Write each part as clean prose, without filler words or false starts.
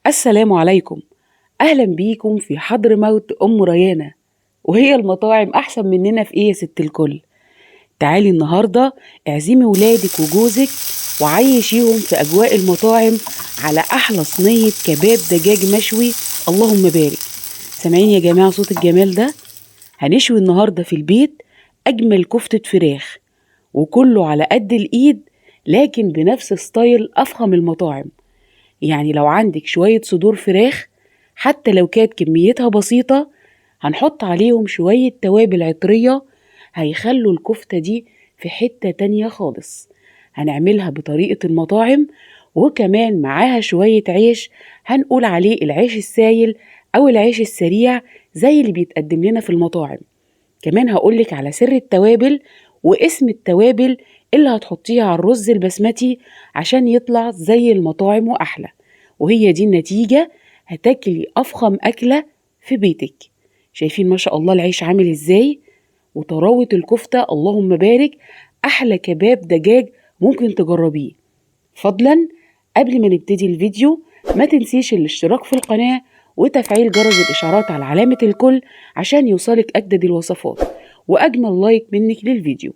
السلام عليكم. أهلا بيكم في حضرموت أم ريانة. وهي المطاعم أحسن مننا في إيه يا ست الكل؟ تعالي النهاردة اعزمي ولادك وجوزك وعيشيهم في أجواء المطاعم على أحلى صينية كباب دجاج مشوي. اللهم بارك. سامعين يا جماعة صوت الجمال ده؟ هنشوي النهاردة في البيت أجمل كفتة فراخ، وكله على قد الإيد، لكن بنفس ستايل أفخم المطاعم. يعني لو عندك شوية صدور فراخ حتى لو كانت كميتها بسيطة، هنحط عليهم شوية توابل عطرية هيخلوا الكفتة دي في حتة تانية خالص. هنعملها بطريقة المطاعم، وكمان معاها شوية عيش هنقول عليه العيش السايل أو العيش السريع زي اللي بيتقدم لنا في المطاعم. كمان هقولك على سر التوابل واسم التوابل اللي هتحطيها على الرز البسمتي عشان يطلع زي المطاعم وأحلى. وهي دي النتيجة، هتاكلي أفخم أكلة في بيتك. شايفين ما شاء الله العيش عامل إزاي؟ وطراوة الكفتة اللهم بارك. أحلى كباب دجاج ممكن تجربيه. فضلا قبل ما نبتدي الفيديو ما تنسيش الاشتراك في القناة وتفعيل جرس الإشعارات على علامة الكل عشان يوصلك أجدد الوصفات وأجمل لايك منك للفيديو.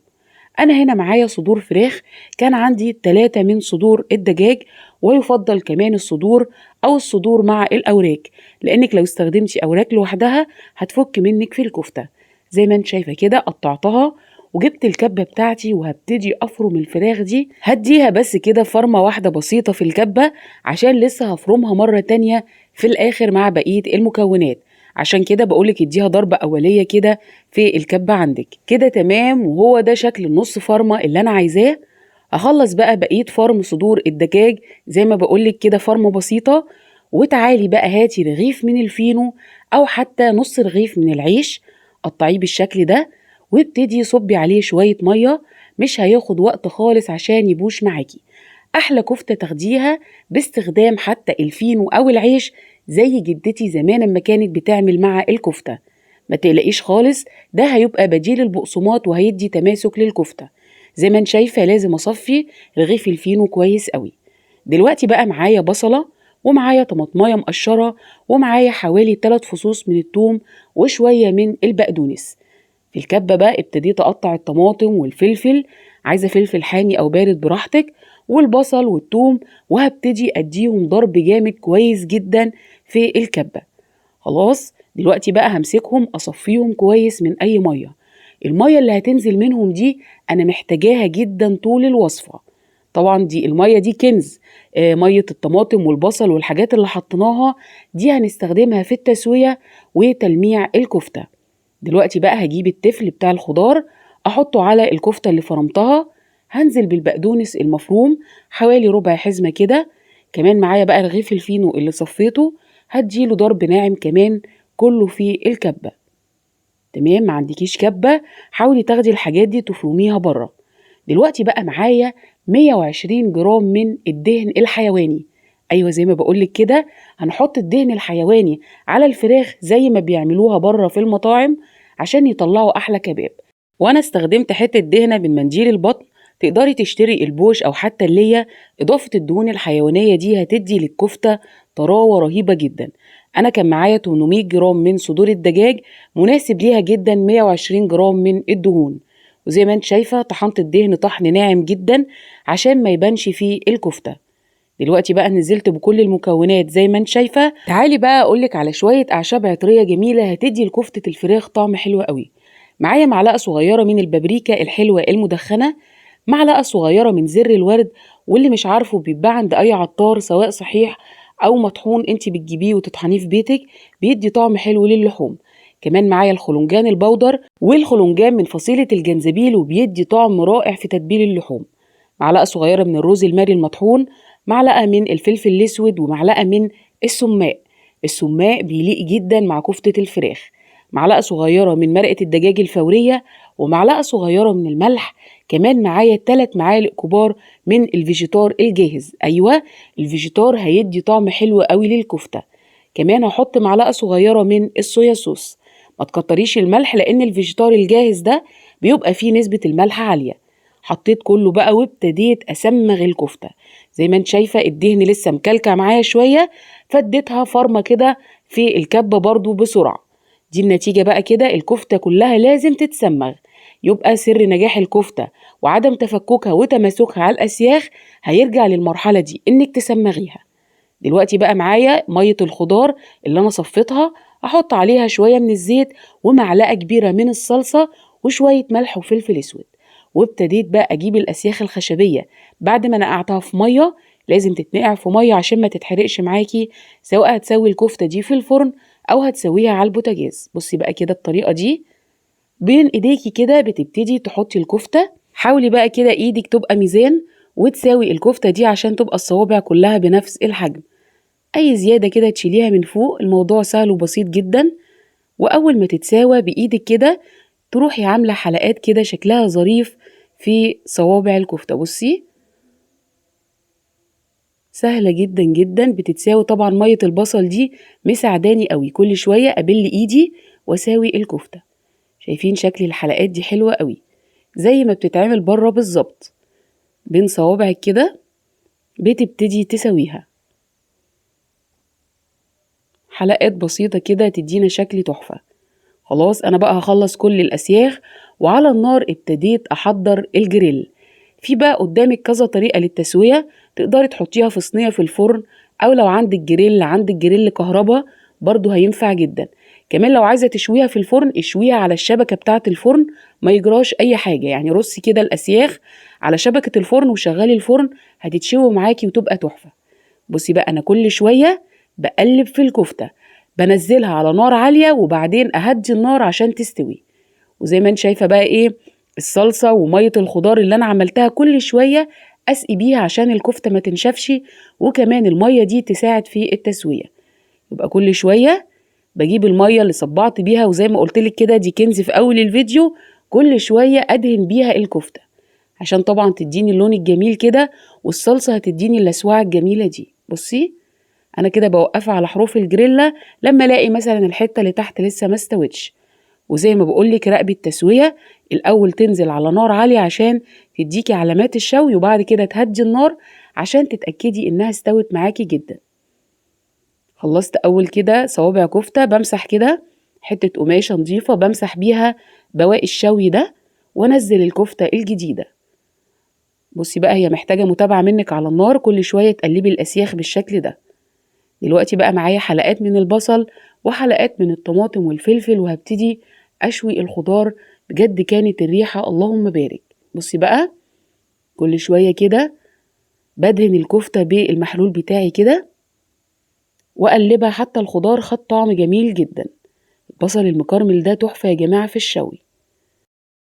أنا هنا معايا صدور فراخ، كان عندي 3 من صدور الدجاج، ويفضل كمان الصدور أو الصدور مع الأوراق، لأنك لو استخدمتي أوراق لوحدها هتفك منك في الكفتة. زي ما انت شايفة كده قطعتها وجبت الكبة بتاعتي وهبتدي أفرم الفراخ دي. هديها بس كده فرمة واحدة بسيطة في الكبة عشان لسه هفرمها مرة تانية في الآخر مع بقية المكونات. عشان كده بقولك اديها ضربة أولية كده في الكبة عندك كده تمام. وهو ده شكل النص فرمة اللي أنا عايزاه. أخلص بقى بقية فرم صدور الدجاج زي ما بقولك كده فرمة بسيطة. وتعالي بقى هاتي رغيف من الفينو أو حتى نص رغيف من العيش، قطعيه بالشكل ده وابتدي صبي عليه شوية مية، مش هياخد وقت خالص عشان يبوش معاكي. أحلى كفتة تاخديها باستخدام حتى الفينو أو العيش زي جدتي زمان لما كانت بتعمل مع الكفتة. ما تقلقيش خالص، ده هيبقى بديل البقسماط وهيدي تماسك للكفتة. زي ما انت شايفة لازم أصفي رغيف الفينو كويس قوي. دلوقتي بقى معايا بصلة ومعايا طماطمايه مقشرة ومعايا حوالي 3 فصوص من الثوم وشوية من البقدونس. في الكبة بقى ابتديت أقطع الطماطم والفلفل، عايزة فلفل حامي أو بارد براحتك، والبصل والثوم، وهبتدي أديهم ضرب جامد كويس جدا في الكبة. خلاص دلوقتي بقى همسكهم أصفيهم كويس من أي مية. المية اللي هتنزل منهم دي أنا محتاجاها جدا طول الوصفة. طبعا دي المية دي كنز. مية الطماطم والبصل والحاجات اللي حطيناها دي هنستخدمها في التسوية وتلميع الكفتة. دلوقتي بقى هجيب التفل بتاع الخضار احطه على الكفتة اللي فرمتها. هنزل بالبقدونس المفروم حوالي ربع حزمة كده. كمان معايا بقى رغيف الفينو اللي صفيته هديله ضرب ناعم كمان كله في الكبة. تمام، ما عندكيش كبة حاولي تاخدي الحاجات دي تفرميها بره. دلوقتي بقى معايا 120 جرام من الدهن الحيواني. ايوه زي ما بقولك كده، هنحط الدهن الحيواني على الفراخ زي ما بيعملوها بره في المطاعم عشان يطلعوا احلى كباب. وانا استخدمت حتة دهنة من منديل البطن، تقدري تشتري البوش او حتى اللية. اضافة الدهون الحيوانية دي هتدي للكفتة طراوة رهيبة جدا. انا كان معايا 800 جرام من صدور الدجاج، مناسب ليها جدا 120 جرام من الدهون. وزي ما انت شايفة طحنت الدهن طحن ناعم جدا عشان ما يبانش فيه الكفتة. دلوقتي بقى نزلت بكل المكونات زي ما انت شايفة. تعالي بقى اقولك على شوية اعشاب عطرية جميلة هتدي لكفتة الفراخ طعم حلو قوي. معايا معلقة صغيرة من البابريكا الحلوة المدخنة، معلقة صغيرة من زر الورد، واللي مش عارفه بيتباع عند اي عطار سواء صحيح او مطحون انت بتجيبيه وتطحنيه في بيتك، بيدي طعم حلو للحوم. كمان معايا الخلنجان البودر، والخلنجان من فصيلة الجنزبيل وبيدي طعم رائع في تتبيل اللحوم. معلقة صغيرة من الرز الماري المطحون، معلقة من الفلفل الأسود، ومعلقة من السماق. السماق بيليق جدا مع كفتة الفراخ. معلقة صغيرة من مرقة الدجاج الفورية، ومعلقة صغيرة من الملح. كمان معايا 3 معالق كبار من الفيجيتار الجاهز. أيوة الفيجيتار هيدي طعم حلو قوي للكفتة. كمان هحط معلقة صغيرة من الصويا صوص. ما تكتريش الملح لأن الفيجيتار الجاهز ده بيبقى فيه نسبة الملح عالية. حطيت كله بقى وابتديت أسمغ الكفتة. زي ما انت شايفة الدهن لسه مكلكع معايا شوية، فاديتها فرمة كده في الكبة برضو بسرعة. دي النتيجة بقى كده، الكفتة كلها لازم تتسمغ. يبقى سر نجاح الكفتة وعدم تفككها وتماسكها على الأسياخ هيرجع للمرحلة دي، إنك تسمغيها. دلوقتي بقى معايا مية الخضار اللي أنا صفيتها، أحط عليها شوية من الزيت ومعلقة كبيرة من الصلصة وشوية ملح وفلفل أسود. وابتديت بقى أجيب الأسياخ الخشبية بعد ما نقعتها في مية، لازم تتنقع في مية عشان ما تتحرقش معاكي، سواء هتسوي الكفتة دي في الفرن أو هتسويها على البوتاجاز. بصي بقى كده الطريقة دي بين ايديكي كده بتبتدي تحطي الكفتة. حاولي بقى كده ايدك تبقى ميزان وتساوي الكفتة دي عشان تبقى الصوابع كلها بنفس الحجم. اي زيادة كده تشيليها من فوق، الموضوع سهل وبسيط جدا. واول ما تتساوى بايدك كده تروحي عاملة حلقات كده شكلها ظريف في صوابع الكفتة. بصي سهلة جدا جدا بتتساوي. طبعا مية البصل دي مساعداني قوي، كل شوية ابل ايدي واساوي الكفتة. شايفين شكل الحلقات دي حلوة قوي، زي ما بتتعمل بره بالظبط. بين صوابعك كده بتبتدي تسويها حلقات بسيطة كده تدينا شكل تحفة. خلاص أنا بقى هخلص كل الأسياخ، وعلى النار ابتديت أحضر الجريل. في بقى قدامك كذا طريقة للتسوية، تقدري تحطيها في صينية في الفرن، أو لو عندك جريل كهربا برضو هينفع جدا. كمان لو عايزة تشويها في الفرن اشويها على الشبكة بتاعة الفرن، ما يجراش أي حاجة. يعني رصي كده الأسياخ على شبكة الفرن وشغلي الفرن، هتتشوي معاكي وتبقى تحفة. بصي بقى أنا كل شوية بقلب في الكفتة، بنزلها على نار عالية وبعدين أهدي النار عشان تستوي. وزي ما انت شايفة بقى ايه، الصلصة ومية الخضار اللي أنا عملتها كل شوية أسقي بيها عشان الكفتة ما تنشفش، وكمان المية دي تساعد في التسوية. يبقى كل شوية بجيب المية اللي صبعت بيها، وزي ما قلتلك كده دي كنز في أول الفيديو، كل شوية أدهن بيها الكفتة عشان طبعا تديني اللون الجميل كده، والصلصة هتديني اللسوعة الجميلة دي. بصي أنا كده بوقفها على حروف الجريلا لما ألاقي مثلا الحتة اللي تحت لسه ما استوتش. وزي ما بقولك راقبي التسوية، الأول تنزل على نار عالية عشان تديكي علامات الشوي، وبعد كده تهدي النار عشان تتأكدي إنها استوت معاكي جدا. خلصت أول كده صوابع كفتة، بمسح كده حتة قماشة نظيفة بمسح بيها بواقي الشوي ده وانزل الكفتة الجديدة. بصي بقى هي محتاجة متابعة منك على النار، كل شوية تقلبي الأسياخ بالشكل ده. دلوقتي بقى معايا حلقات من البصل وحلقات من الطماطم والفلفل، وهبتدي أشوي الخضار. بجد كانت الريحة اللهم بارك. بصي بقى كل شوية كده بدهن الكفتة بالمحلول بتاعي كده وأقلبها حتى الخضار خد طعم جميل جدا. البصل المكرمل ده تحفة يا جماعة في الشوي.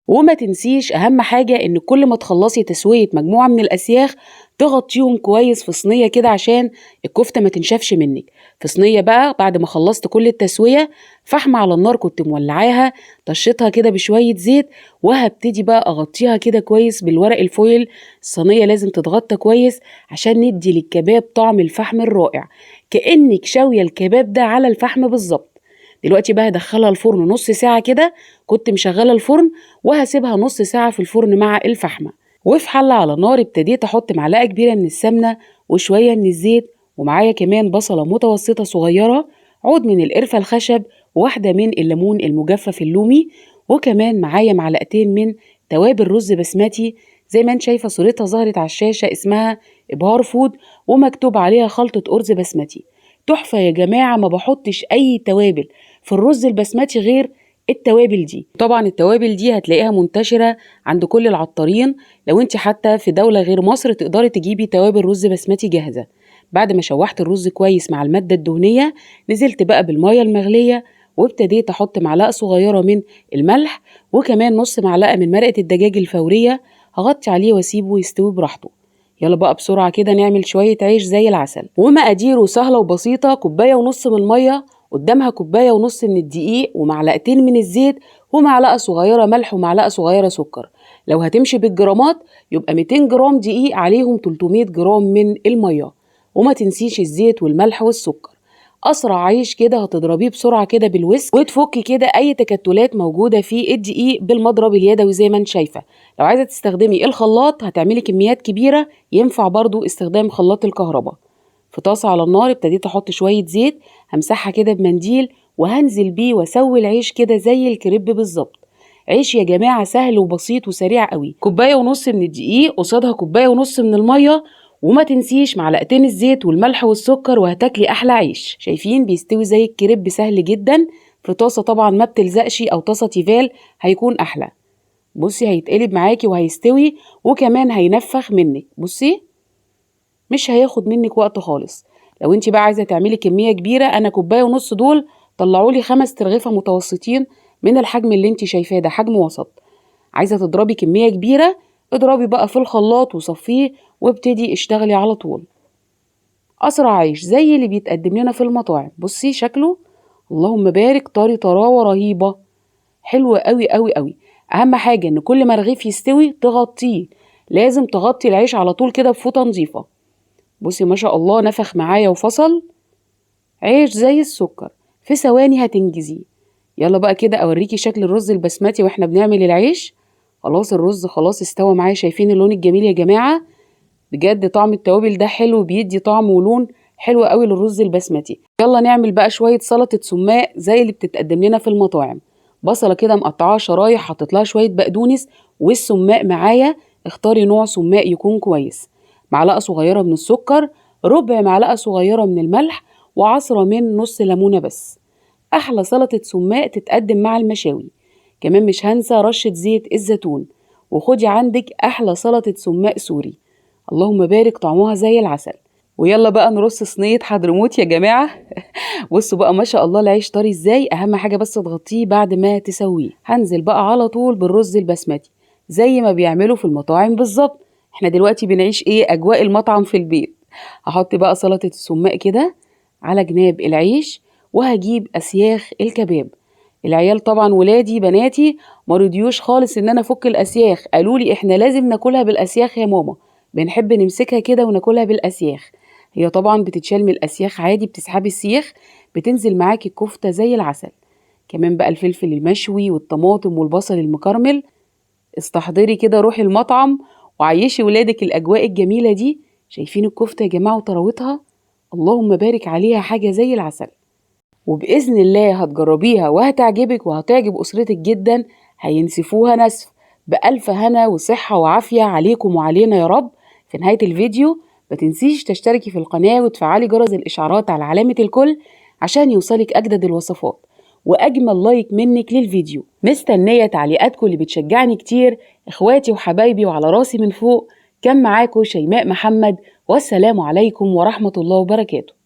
وما تنسيش أهم حاجة إن كل ما تخلصي تسوية مجموعة من الأسياخ تغطيهم كويس في صينية كده عشان الكفتة ما تنشفش منك. في صينية بقى بعد ما خلصت كل التسوية، فحمة على النار كنت مولعاها، طشيتها كده بشوية زيت، وهبتدي بقى أغطيها كده كويس بالورق الفويل. الصينية لازم تتغطى كويس عشان ندي للكباب طعم الفحم الرائع، كأنك شاوية الكباب ده على الفحم بالظبط. دلوقتي بقى هدخلها الفرن نص ساعة كده، كنت مشغلة الفرن وهسيبها نص ساعة في الفرن مع الفحمة. وفي حلة على نار ابتديت احط معلقة كبيرة من السمنة وشوية من الزيت، ومعايا كمان بصلة متوسطة صغيرة، عود من القرفة الخشب، واحدة من الليمون المجفف اللومي، وكمان معايا معلقتين من توابل رز بسمتي. زي ما انت شايفة صورتها ظهرت على الشاشة، اسمها إبهار فود ومكتوب عليها خلطة أرز بسمتي. تحفة يا جماعة، ما بحطش أي توابل في الرز البسمتي غير التوابل دي. طبعا التوابل دي هتلاقيها منتشرة عند كل العطارين، لو انت حتى في دولة غير مصر تقدري تجيبي توابل رز بسمتي جاهزة. بعد ما شوحت الرز كويس مع المادة الدهنية، نزلت بقى بالمية المغلية وابتديت احط معلقة صغيرة من الملح وكمان نص معلقة من مرقة الدجاج الفورية. هغطي عليه واسيبه يستوي براحته. يلا بقى بسرعة كده نعمل شوية عيش زي العسل. ومقاديره سهلة وبسيطة، كوباية ونص من المية، قدامها كوباية ونص من الدقيق ومعلقتين من الزيت ومعلقة صغيرة ملح ومعلقة صغيرة سكر. لو هتمشي بالجرامات يبقى 200 جرام دقيق عليهم 300 جرام من المية. وما تنسيش الزيت والملح والسكر. اسرع عيش كده هتضربيه بسرعه كده بالويسك، وتفكي كده اي تكتلات موجوده في الدقيق بالمضرب اليدوي زي ما انت شايفه. لو عايزه تستخدمي الخلاط هتعملي كميات كبيره، ينفع برضو استخدام خلاط الكهرباء. في طاسه على النار ابتديت احط شويه زيت، همسحها كده بمنديل وهنزل بيه واسوي العيش كده زي الكريب بالظبط. عيش يا جماعه سهل وبسيط وسريع قوي. كوبايه ونص من الدقيق قصادها كوبايه ونص من الميه، وما تنسيش معلقتين الزيت والملح والسكر وهتاكلي احلى عيش. شايفين بيستوي زي الكريب سهل جدا. في طاسه طبعا ما بتلزقش او طاسه تيفال هيكون احلى. بصي هيتقلب معاكي وهيستوي وكمان هينفخ منك. بصي مش هياخد منك وقت خالص. لو انت بقى عايزه تعملي كميه كبيره، انا كوبايه ونص دول طلعوا لي 5 ترغيفه متوسطين من الحجم اللي انت شايفاه ده، حجم وسط. عايزه تضربي كميه كبيره، اضربي بقى في الخلاط وصفيه وابتدي اشتغلي على طول. اسرع عيش زي اللي بيتقدم لنا في المطاعم. بصي شكله اللهم بارك، طري طراوه رهيبه، حلوه قوي قوي قوي. اهم حاجه ان كل ما رغيف يستوي تغطيه، لازم تغطي العيش على طول كده بفوطه نظيفه. بصي ما شاء الله نفخ معايا وفصل، عيش زي السكر، في ثواني هتنجزيه. يلا بقى كده اوريكي شكل الرز البسمتي واحنا بنعمل العيش. خلاص الرز خلاص استوى معايا، شايفين اللون الجميل يا جماعه؟ بجد طعم التوابل ده حلو، بيدي طعم ولون حلو قوي للرز البسمتي. يلا نعمل بقى شويه سلطه سماق زي اللي بتتقدم لنا في المطاعم. بصله كده مقطعاها شرايح، حطيت لها شويه بقدونس والسماق معايا. اختاري نوع سماق يكون كويس. معلقه صغيره من السكر، ربع معلقه صغيره من الملح، وعصره من نص ليمونه بس. احلى سلطه سماق تتقدم مع المشاوي. كمان مش هنسى رشه زيت الزيتون. وخدي عندك احلى سلطه سماق سوري، اللهم بارك طعمها زي العسل. ويلا بقى نرص صينية حضرموت يا جماعة. بصوا بقى ما شاء الله العيش طري ازاي، اهم حاجة بس تغطيه بعد ما تسويه. هنزل بقى على طول بالرز البسمتي زي ما بيعملوا في المطاعم بالظبط. احنا دلوقتي بنعيش ايه، اجواء المطعم في البيت. هحط بقى سلطة السماق كده على جناب العيش، وهجيب اسياخ الكباب. العيال طبعا ولادي بناتي مرضيوش خالص ان انا افك الاسياخ، قالوا لي احنا لازم ناكلها بالاسياخ يا ماما، بنحب نمسكها كده وناكلها بالاسياخ. هي طبعا بتتشال من الاسياخ عادي، بتسحبي السيخ بتنزل معاكي الكفته زي العسل. كمان بقى الفلفل المشوي والطماطم والبصل المكرمل. استحضري كده روحي المطعم وعيشي ولادك الاجواء الجميله دي. شايفين الكفته يا جماعه وطراوتها، اللهم بارك عليها، حاجه زي العسل. وباذن الله هتجربيها وهتعجبك وهتعجب اسرتك جدا، هينسفوها نسف. بألف هنا وصحة وعافية عليكم وعلينا يا رب. في نهاية الفيديو ما تنسيش تشتركي في القناة وتفعلي جرس الإشعارات على علامة الكل عشان يوصلك أجدد الوصفات. وأجمل لايك منك للفيديو. مستنية تعليقاتكم اللي بتشجعني كتير. إخواتي وحبايبي وعلى راسي من فوق، كان معاكم شيماء محمد، والسلام عليكم ورحمة الله وبركاته.